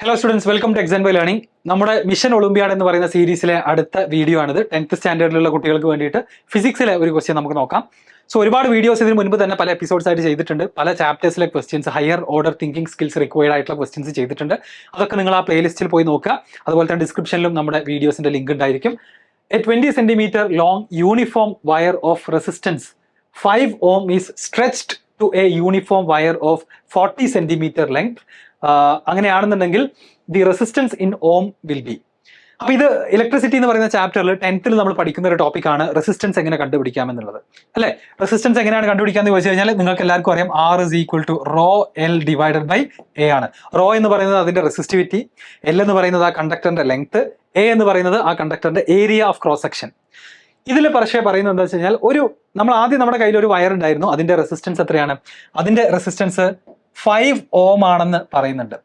Hello students, welcome to exam by learning. നമ്മുടെ mission olympiad എന്ന് പറയുന്ന സീരീസിലെ അടുത്ത വീഡിയോ ആണിത്. 10th സ്റ്റാൻഡേർഡിലുള്ള കുട്ടികൾക്ക് വേണ്ടിയിട്ട് ഫിസിക്സിലെ ഒരു ക്വസ്റ്റ്യൻ നമുക്ക് നോക്കാം. സോ ഒരുപാട് വീഡിയോസ് ഇതിന് മുൻപ് തന്നെ പല എപ്പിസോഡ്സ് ആയിട്ട് ചെയ്തിട്ടുണ്ട്. പല ചാപ്റ്റേഴ്സിലെ questions, higher order thinking skills required ആയിട്ടുള്ള ക്വസ്റ്റ്യൻസ് ചെയ്തിട്ടുണ്ട്. അതൊക്കെ നിങ്ങൾ ആ പ്ലേലിസ്റ്റിൽ പോയി നോക്കുക. അതുപോലെ തന്നെ ഡിസ്ക്രിപ്ഷനിലും നമ്മുടെ വീഡിയോസിന്റെ ലിങ്ക് ഉണ്ടായിരിക്കും. A 20 centimeter long uniform wire of resistance 5 ohm is stretched to a uniform wire of 40 centimeter length. അങ്ങനെയാണെന്നുണ്ടെങ്കിൽ the resistance in ohm will be. അപ്പൊ ഇത് ഇലക്ട്രിസിറ്റി എന്ന് പറയുന്ന ചാപ്റ്ററിൽ 10th നമ്മൾ പഠിക്കുന്ന ഒരു ടോപ്പിക്കാണ് റെസിസ്റ്റൻസ് എങ്ങനെ കണ്ടുപിടിക്കാം എന്നുള്ളത്. അല്ലെ, റെസിസ്റ്റൻസ് എങ്ങനെയാണ് കണ്ടുപിടിക്കാന്ന് ചോദിച്ചു കഴിഞ്ഞാൽ നിങ്ങൾക്ക് എല്ലാവർക്കും അറിയാം, R is equal to rho L divided by A ആണ്. റോ എന്ന് പറയുന്നത് അതിന്റെ റെസിസ്റ്റിവിറ്റി, L എന്ന് പറയുന്നത് ആ കണ്ടക്ടറിന്റെ ലെങ്ത്, A എന്ന് പറയുന്നത് ആ കണ്ടക്ടറിന്റെ ഏരിയ ഓഫ് ക്രോസ് സെക്ഷൻ. ഇതിൽ പക്ഷേ പറയുന്നത് എന്താ വെച്ച് കഴിഞ്ഞാൽ, നമ്മൾ ആദ്യം നമ്മുടെ കയ്യിൽ ഒരു വയർ ഉണ്ടായിരുന്നു, അതിന്റെ റെസിസ്റ്റൻസ് എത്രയാണ്? അതിന്റെ റെസിസ്റ്റൻസ് 5 ohm ആണെന്ന് പറയുന്നുണ്ട്.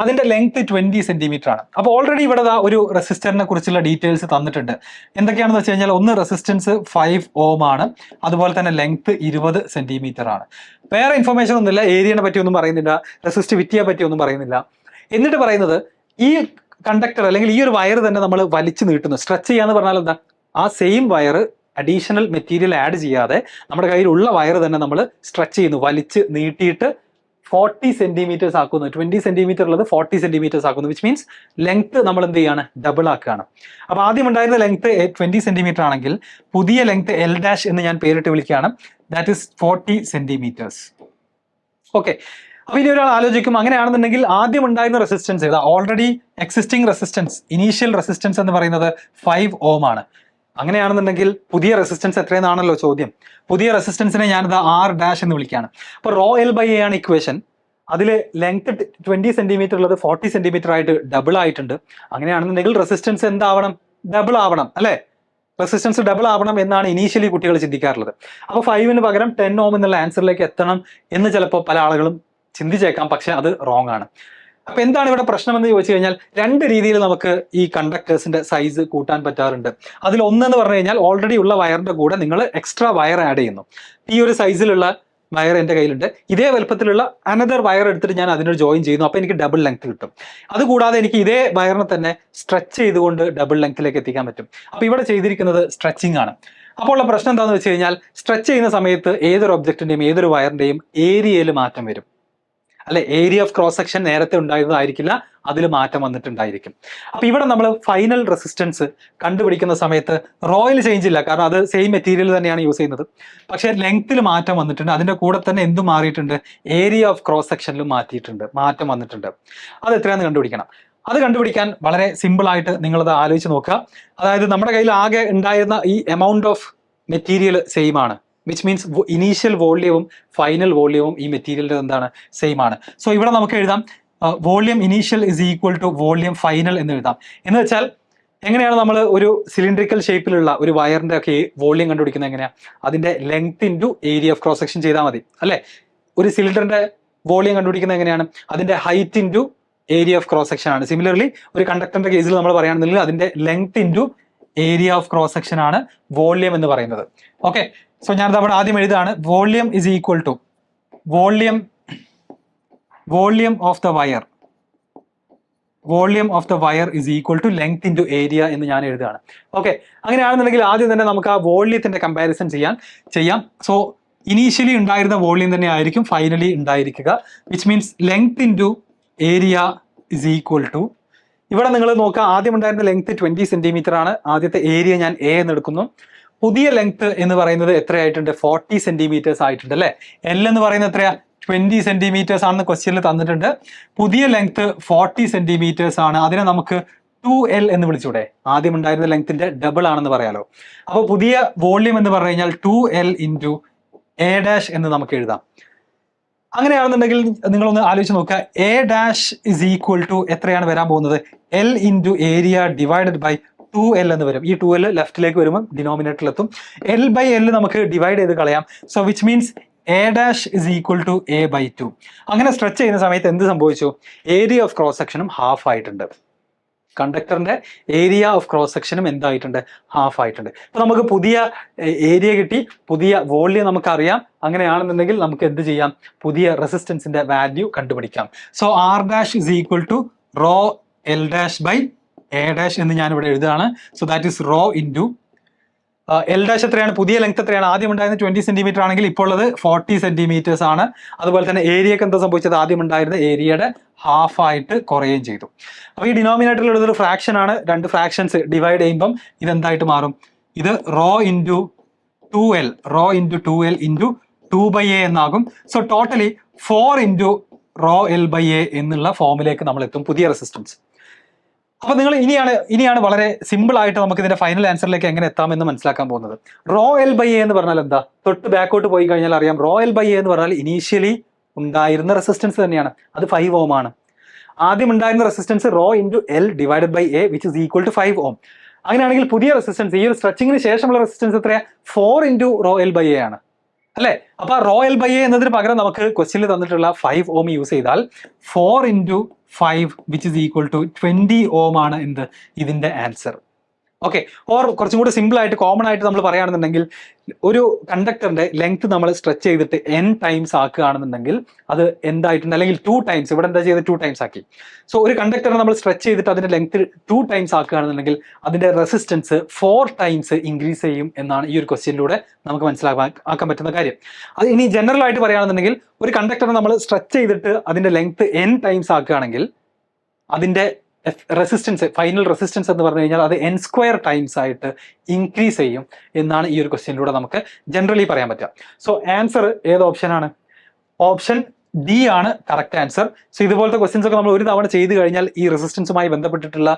അതിന്റെ ലെങ്ത് 20 centimeter ആണ്. അപ്പോൾ ഓൾറെഡി ഇവിടെ ഒരു റെസിസ്റ്ററിനെ കുറിച്ചുള്ള ഡീറ്റെയിൽസ് തന്നിട്ടുണ്ട്. എന്തൊക്കെയാണെന്ന് വെച്ച് കഴിഞ്ഞാൽ, ഒന്ന് റെസിസ്റ്റൻസ് 5 ohm ആണ്, അതുപോലെ തന്നെ ലെങ്ത് 20 centimeter ആണ്. വേറെ ഇൻഫർമേഷൻ ഒന്നുമില്ല, ഏരിയനെ പറ്റി ഒന്നും പറയുന്നില്ല, റെസിസ്റ്റിവിറ്റിയെ പറ്റി ഒന്നും പറയുന്നില്ല. എന്നിട്ട് പറയുന്നത് ഈ കണ്ടക്ടർ അല്ലെങ്കിൽ ഈ ഒരു വയർ തന്നെ നമ്മൾ വലിച്ചു നീട്ടുന്നു. സ്ട്രെച്ച് ചെയ്യാന്ന് പറഞ്ഞാൽ എന്താ, ആ same wire additional material add ചെയ്യാതെ നമ്മുടെ കയ്യിലുള്ള വയർ തന്നെ നമ്മൾ സ്ട്രെച്ച് ചെയ്യുന്നു, വലിച്ച് നീട്ടിയിട്ട് 40 centimeters ആക്കുന്നു. 20 centimeter ഉള്ളത് 40 centimeters ആക്കുന്നു. വിച്ച് മീൻസ് ലെങ്ത് നമ്മൾ എന്ത് ചെയ്യാണ്, ഡബിൾ ആക്കുകയാണ്. അപ്പൊ ആദ്യം ഉണ്ടായിരുന്ന ലെങ്ത് 20 centimeter ആണെങ്കിൽ പുതിയ ലെങ്ത് L ഡാഷ് എന്ന് ഞാൻ പേരിട്ട് വിളിക്കുകയാണ്. That is 40 centimeters. ഓക്കെ, അപ്പൊ ഇനി ഒരാൾ ആലോചിക്കും, അങ്ങനെയാണെന്നുണ്ടെങ്കിൽ ആദ്യം ഉണ്ടായിരുന്ന റെസിസ്റ്റൻസ് ഏതാ? Already existing resistance, initial resistance എന്ന് പറയുന്നത് 5 ohm ആണ്. അങ്ങനെയാണെന്നുണ്ടെങ്കിൽ പുതിയ റെസിസ്റ്റൻസ് എത്രയെന്നാണല്ലോ ചോദ്യം. പുതിയ റെസിസ്റ്റൻസിനെ ഞാനിത് R ഡാഷ് എന്ന് വിളിക്കുകയാണ്. അപ്പൊ റോ L ബൈ A ആണ് ഇക്വേഷൻ. അതിൽ ലെങ്ത് 20 centimeter ഉള്ളത് 40 centimeter ആയിട്ട് ഡബിൾ ആയിട്ടുണ്ട്. അങ്ങനെയാണെന്നുണ്ടെങ്കിൽ റെസിസ്റ്റൻസ് എന്താവണം? ഡബിൾ ആവണം, അല്ലെ? റെസിസ്റ്റൻസ് ഡബിൾ ആവണം എന്നാണ് ഇനീഷ്യലി കുട്ടികൾ ചിന്തിക്കാറുള്ളത്. അപ്പോൾ 5ന് പകരം 10 ohm എന്നുള്ള ആൻസറിലേക്ക് എത്തണം എന്ന് ചിലപ്പോൾ പല ആളുകളും ചിന്തിച്ചേക്കാം, പക്ഷെ അത് റോങ് ആണ്. അപ്പൊ എന്താണ് ഇവിടെ പ്രശ്നം എന്ന് ചോദിച്ചു കഴിഞ്ഞാൽ, രണ്ട് രീതിയിൽ നമുക്ക് ഈ കണ്ടക്ടേഴ്സിന്റെ സൈസ് കൂട്ടാൻ പറ്റാറുണ്ട്. അതിൽ ഒന്നെന്ന് പറഞ്ഞു കഴിഞ്ഞാൽ, ഓൾറെഡി ഉള്ള വയറിന്റെ കൂടെ നിങ്ങൾ എക്സ്ട്രാ വയർ ആഡ് ചെയ്യുന്നു. ഈ ഒരു സൈസിലുള്ള വയർ എൻ്റെ കയ്യിലുണ്ട്, ഇതേ വലുപ്പത്തിലുള്ള അനദർ വയർ എടുത്തിട്ട് ഞാൻ അതിനൊരു ജോയിൻ ചെയ്യുന്നു, അപ്പൊ എനിക്ക് ഡബിൾ ലെങ്ത് കിട്ടും. അതുകൂടാതെ എനിക്ക് ഇതേ വയറിനെ തന്നെ സ്ട്രെച്ച് ചെയ്തുകൊണ്ട് ഡബിൾ ലെങ്ത്തിലേക്ക് എത്തിക്കാൻ പറ്റും. അപ്പൊ ഇവിടെ ചെയ്തിരിക്കുന്നത് സ്ട്രെച്ചിങ് ആണ്. അപ്പോൾ ഉള്ള പ്രശ്നം എന്താണെന്ന് വെച്ച് കഴിഞ്ഞാൽ, സ്ട്രെച്ച് ചെയ്യുന്ന സമയത്ത് ഏതൊരു ഒബ്ജക്റ്റിന്റെയും ഏതൊരു വയറിന്റെയും ഏരിയയിൽ മാറ്റം വരും, അല്ലെ? ഏരിയ ഓഫ് ക്രോസ് സെക്ഷൻ നേരത്തെ ഉണ്ടായിരുന്നതായിരിക്കില്ല, അതിൽ മാറ്റം വന്നിട്ടുണ്ടായിരിക്കും. അപ്പൊ ഇവിടെ നമ്മൾ ഫൈനൽ റെസിസ്റ്റൻസ് കണ്ടുപിടിക്കുന്ന സമയത്ത് റോയിൽ ചേഞ്ച് ഇല്ല, കാരണം അത് സെയിം മെറ്റീരിയൽ തന്നെയാണ് യൂസ് ചെയ്യുന്നത്. പക്ഷേ ലെങ്ത്തിൽ മാറ്റം വന്നിട്ടുണ്ട്, അതിന്റെ കൂടെ തന്നെ എന്തും മാറിയിട്ടുണ്ട്, ഏരിയ ഓഫ് ക്രോസ് സെക്ഷനിലും മാറ്റം വന്നിട്ടുണ്ട്. അത് എത്രയാണെന്ന് കണ്ടുപിടിക്കണം. അത് കണ്ടുപിടിക്കാൻ വളരെ സിമ്പിൾ ആയിട്ട് നിങ്ങളത് ആലോചിച്ച് നോക്കുക. അതായത് നമ്മുടെ കയ്യിൽ ആകെ ഉണ്ടായിരുന്ന ഈ എമൗണ്ട് ഓഫ് മെറ്റീരിയൽ സെയിം ആണ്, വിച്ച് മീൻസ് ഇനീഷ്യൽ വോള്യവും ഫൈനൽ വോള്യവും ഈ മെറ്റീരിയലിന്റെ എന്താണ്, സെയിം ആണ്. സോ ഇവിടെ നമുക്ക് എഴുതാം volume initial is equal to volume final എന്ന് എഴുതാം. എന്ന് വെച്ചാൽ എങ്ങനെയാണ് നമ്മൾ ഒരു സിലിണ്ടറിക്കൽ ഷേപ്പിലുള്ള ഒരു വയറിന്റെ ഒക്കെ വോള്യം കണ്ടുപിടിക്കുന്നത്? എങ്ങനെയാ? അതിന്റെ length into area of cross section ചെയ്താൽ മതി, അല്ലെ? ഒരു സിലിണ്ടറിന്റെ വോള്യം കണ്ടുപിടിക്കുന്നത് എങ്ങനെയാണ്? അതിന്റെ height into area of cross section ആണ്. സിമിലർലി ഒരു കണ്ടക്ടറിന്റെ കേസിൽ നമ്മൾ പറയുകയാണെന്നുണ്ടെങ്കിൽ അതിന്റെ length into area of cross section ആണ് വോള്യം എന്ന് പറയുന്നത്. ഓക്കെ, സോ ഞാനത് അവിടെ ആദ്യം എഴുതാണ്, volume is equal to volume of the wire is equal to length into area എന്ന് ഞാൻ എഴുതുകയാണ്. ഓക്കെ, അങ്ങനെയാണെന്നുണ്ടെങ്കിൽ ആദ്യം തന്നെ നമുക്ക് ആ വോള്യത്തിന്റെ കമ്പാരിസൺ ചെയ്യാം. സോ ഇനീഷ്യലി ഉണ്ടായിരുന്ന വോള്യം തന്നെ ആയിരിക്കും ഫൈനലി ഉണ്ടായിരിക്കുക, which means length into area is equal to, ഇവിടെ നിങ്ങൾ നോക്കുക, ആദ്യം ഉണ്ടായിരുന്ന ലെങ്ത് 20 centimeter ആണ്. ആദ്യത്തെ ഏരിയ ഞാൻ A എന്ന് എടുക്കുന്നു. പുതിയ ലെങ്ത് എന്ന് പറയുന്നത് എത്രയായിട്ടുണ്ട്? 40 centimeters ആയിട്ടുണ്ട്, അല്ലെ? L എന്ന് പറയുന്നത് എത്രയാ? 20 centimeters ആണെന്ന് ക്വസ്റ്റ്യനിൽ തന്നിട്ടുണ്ട്. പുതിയ ലെങ്ത് 40 centimeters ആണ്. അതിനെ നമുക്ക് 2L എന്ന് വിളിച്ചൂടെ? ആദ്യം ഉണ്ടായിരുന്ന ലെങ്ത്തിന്റെ ഡബിൾ ആണെന്ന് പറയാലോ. അപ്പോൾ പുതിയ വോള്യം എന്ന് പറഞ്ഞു കഴിഞ്ഞാൽ 2L ഇൻറ്റു A ഡാഷ് എന്ന് നമുക്ക് എഴുതാം. അങ്ങനെയാണെന്നുണ്ടെങ്കിൽ നിങ്ങളൊന്ന് ആലോചിച്ച് നോക്കുക, A dash is equal to എത്രയാണ് വരാൻ പോകുന്നത്? L into area divided by 2L എന്ന് വരും. ഈ 2L ലെഫ്റ്റിലേക്ക് വരുമ്പോൾ ഡിനോമിനേറ്ററിൽ എത്തും. L ബൈ L നമുക്ക് ഡിവൈഡ് ചെയ്ത് കളയാം. So which means A dash is equal to A by 2. അങ്ങനെ സ്ട്രെച്ച് ചെയ്യുന്ന സമയത്ത് എന്ത് സംഭവിച്ചു? ഏരിയ ഓഫ് ക്രോസ് സെക്ഷനും ഹാഫ് ആയിട്ടുണ്ട്. കണ്ടക്ടറിന്റെ ഏരിയ ഓഫ് ക്രോസ് സെക്ഷനും എന്തായിട്ടുണ്ട്? ഹാഫ് ആയിട്ടുണ്ട്. അപ്പൊ നമുക്ക് പുതിയ ഏരിയ കിട്ടി, പുതിയ വോള്യം നമുക്കറിയാം. അങ്ങനെയാണെന്നുണ്ടെങ്കിൽ നമുക്ക് എന്ത് ചെയ്യാം? പുതിയ റെസിസ്റ്റൻസിന്റെ വാല്യൂ കണ്ടുപിടിക്കാം. So R dash is equal to rho L dash by A dash എന്ന് ഞാൻ ഇവിടെ എഴുതുകയാണ്. So that is rho into L dash എത്രയാണ്, പുതിയ ലെങ്ത് എത്രയാണ്, ആദ്യം ഉണ്ടായിരുന്നത് 20 സെന്റിമീറ്റർ ആണെങ്കിൽ ഇപ്പോൾ ഉള്ളത് 40 സെന്റിമീറ്റേഴ്സ് ആണ്. അതുപോലെ തന്നെ ഏരിയക്ക് എന്താ സംഭവിച്ചത്, ആദ്യം ഉണ്ടായിരുന്ന ഏരിയയുടെ ഹാഫ് ആയിട്ട് കുറയുകയും ചെയ്തു. അപ്പോൾ ഈ ഡിനോമിനേറ്ററിൽ ഒരു ഫ്രാക്ഷൻ ആണ്, രണ്ട് ഫ്രാക്ഷൻസ് ഡിവൈഡ് ചെയ്യുമ്പം ഇതെന്തായിട്ട് മാറും, ഇത് rho into 2l into 2/a എന്നാകും. So totally 4 into rho L by A എന്നുള്ള ഫോമിലേക്ക് നമ്മൾ എത്തും, പുതിയ റെസിസ്റ്റൻസ്. അപ്പൊ നിങ്ങൾ ഇനിയാണ് വളരെ സിമ്പിൾ ആയിട്ട് നമുക്ക് ഇതിന്റെ ഫൈനൽ ആൻസറിലേക്ക് എങ്ങനെ എത്താമെന്ന് മനസ്സിലാക്കാൻ പോകുന്നത്. റോ എൽ ബൈ എ എന്ന് പറഞ്ഞാൽ എന്താ, തൊട്ട് ബാക്കോട്ട് പോയി കഴിഞ്ഞാൽ അറിയാം, റോ എൽ ബൈ എ എന്ന് പറഞ്ഞാൽ ഇനീഷ്യലി ഉണ്ടായിരുന്ന റെസിസ്റ്റൻസ് തന്നെയാണ്, അത് 5 ഓം ആണ്. ആദ്യം ഉണ്ടായിരുന്ന resistance rho into L divided by A which is equal to 5 ohm. അങ്ങനെയാണെങ്കിൽ പുതിയ റെസിസ്റ്റൻസ്, ഈ ഒരു സ്ട്രെച്ചിങ്ങിന് ശേഷമുള്ള റെസിസ്റ്റൻസ് എത്രയാ, 4 into rho L by A ആണ് അല്ലെ. അപ്പൊ റോ എൽ ബൈ എ എന്നതിന് പകരം നമുക്ക് ക്വസ്റ്റ്യനിൽ തന്നിട്ടുള്ള 5 ഓം യൂസ് ചെയ്താൽ 4 into 5 which is equal to 20 ohm ആണ് എന്ത്, ഇതിന്റെ ആൻസർ. ഓക്കെ. ഓർ കുറച്ചും കൂടി സിമ്പിൾ ആയിട്ട് കോമൺ ആയിട്ട് നമ്മൾ പറയുകയാണെന്നുണ്ടെങ്കിൽ, ഒരു കണ്ടക്ടറിന്റെ ലെങ്ത് നമ്മൾ സ്ട്രെച്ച് ചെയ്തിട്ട് n ടൈംസ് ആക്കുകയാണെന്നുണ്ടെങ്കിൽ അത് എന്തായിട്ടുണ്ട്, അല്ലെങ്കിൽ 2 ടൈംസ്, ഇവിടെ എന്താ ചെയ്ത് 2 ടൈംസ് ആക്കി. സോ ഒരു കണ്ടക്ടറിനെ നമ്മൾ സ്ട്രെച്ച് ചെയ്തിട്ട് അതിന്റെ ലെങ്ത് 2 ടൈംസ് ആക്കുകയാണെന്നുണ്ടെങ്കിൽ അതിന്റെ റെസിസ്റ്റൻസ് 4 ടൈംസ് ഇൻക്രീസ് ചെയ്യും എന്നാണ് ഈ ഒരു ക്വസ്റ്റ്യനിലൂടെ നമുക്ക് മനസ്സിലാക്കാൻ പറ്റുന്ന കാര്യം. അത് ഇനി ജനറൽ ആയിട്ട് പറയുകയാണെന്നുണ്ടെങ്കിൽ, ഒരു കണ്ടക്ടറിനെ നമ്മൾ സ്ട്രെച്ച് ചെയ്തിട്ട് അതിന്റെ ലെങ്ത് n ടൈംസ് ആക്കുകയാണെങ്കിൽ അതിന്റെ റെസിസ്റ്റൻസ്, ഫൈനൽ റെസിസ്റ്റൻസ് എന്ന് പറഞ്ഞു കഴിഞ്ഞാൽ അത് n² ടൈംസ് ആയിട്ട് ഇൻക്രീസ് ചെയ്യും എന്നാണ് ഈ ഒരു ക്വസ്റ്റ്യനിലൂടെ നമുക്ക് ജനറലി പറയാൻ പറ്റുക. സോ ആൻസർ ഏത് ഓപ്ഷനാണ്, ഓപ്ഷൻ ഡി ആണ് കറക്റ്റ് ആൻസർ. സോ ഇതുപോലത്തെ ക്വസ്റ്റ്യൻസ് ഒക്കെ നമ്മൾ ഒരു തവണ ചെയ്ത് കഴിഞ്ഞാൽ ഈ റെസിസ്റ്റൻസുമായി ബന്ധപ്പെട്ടിട്ടുള്ള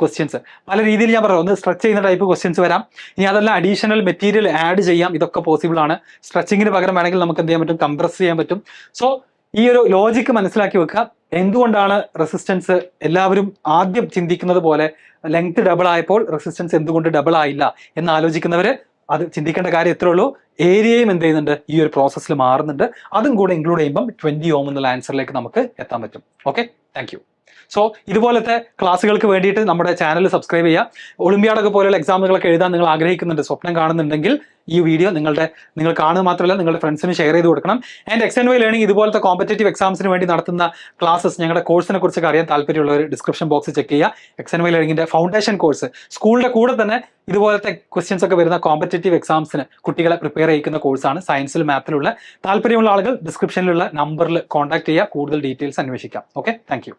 ക്വസ്റ്റ്യൻസ് പല രീതിയിൽ ഞാൻ പറയാം, ഒന്ന് സ്ട്രെച്ച് ചെയ്യുന്ന ടൈപ്പ് ക്വസ്റ്റ്യൻസ് വരാം, ഇനി അതെല്ലാം അഡീഷണൽ മെറ്റീരിയൽ ആഡ് ചെയ്യാം, ഇതൊക്കെ പോസിബിൾ ആണ്. സ്ട്രെച്ചിങ്ങിന് പകരം വേണമെങ്കിൽ നമുക്ക് എന്ത് ചെയ്യാൻ പറ്റും, കംപ്രസ് ചെയ്യാൻ പറ്റും. സോ ഈ ഒരു ലോജിക്ക് മനസ്സിലാക്കി വെക്കുക. എന്തുകൊണ്ടാണ് റെസിസ്റ്റൻസ് എല്ലാവരും ആദ്യം ചിന്തിക്കുന്നത് പോലെ ലെങ്ത് ഡബിൾ ആയപ്പോൾ റെസിസ്റ്റൻസ് എന്തുകൊണ്ട് ഡബിൾ ആയില്ല എന്ന് ആലോചിക്കുന്നവര് അത് ചിന്തിക്കേണ്ട കാര്യം എത്രേ ഉള്ളൂ, ഏരിയയും എന്ത് ചെയ്യുന്നുണ്ട്, ഈ ഒരു പ്രോസസ്സിൽ മാറുന്നുണ്ട്. അതും കൂടെ ഇൻക്ലൂഡ് ചെയ്യുമ്പോൾ 20 ഓം എന്നുള്ള ആൻസറിലേക്ക് നമുക്ക് എത്താൻ പറ്റും. Okay, thank you. സോ ഇതുപോലത്തെ ക്ലാസ്സുകൾക്ക് വേണ്ടിയിട്ട് നമ്മുടെ ചാനൽ സബ്സ്ക്രൈബ് ചെയ്യുക. ഒളിമ്പ്യാഡൊക്കെ പോലെയുള്ള എക്സാമുകളൊക്കെ എഴുതാൻ നിങ്ങൾ ആഗ്രഹിക്കുന്നുണ്ട്, സ്വപ്നം കാണുന്നുണ്ടെങ്കിൽ ഈ വീഡിയോ നിങ്ങൾ കാണുക മാത്രമല്ല നിങ്ങളുടെ ഫ്രണ്ട്സിന് ഷെയർ ചെയ്ത് കൊടുക്കണം. ആൻഡ് XNY ലേണിംഗ് ഇതുപോലത്തെ കോമ്പറ്റേറ്റീവ് എക്സാംസിന് വേണ്ടി നടത്തുന്ന ക്ലാസ്സസ്, ഞങ്ങളുടെ കോഴ്സിനെ കുറിച്ചൊക്കെ അറിയാൻ താല്പര്യമുള്ളവർ ഡിസ്ക്രിപ്ഷൻ ബോക്സ് ചെക്ക് ചെയ്യുക. XNY ലേണിംഗിന്റെ ഫൗണ്ടേഷൻ കോഴ്സ്, സ്കൂളിന്റെ കൂടെ തന്നെ ഇതുപോലത്തെ ക്വസ്റ്റ്യൻസ് ഒക്കെ വരുന്ന കോമ്പറ്റേറ്റീവ് എക്സാംസിന് കുട്ടികളെ പ്രിപ്പയർ ചെയ്യിക്കുന്ന കോഴ്സാണ്. സയൻസിൽ മാത്തിലുള്ള താല്പര്യമുള്ള ആളുകൾ ഡിസ്ക്രിപ്ഷനിലുള്ള നമ്പറിൽ കോൺടാക്ട് ചെയ്യുക, കൂടുതൽ ഡീറ്റെയിൽസ് അന്വേഷിക്കാം. Okay, thank you.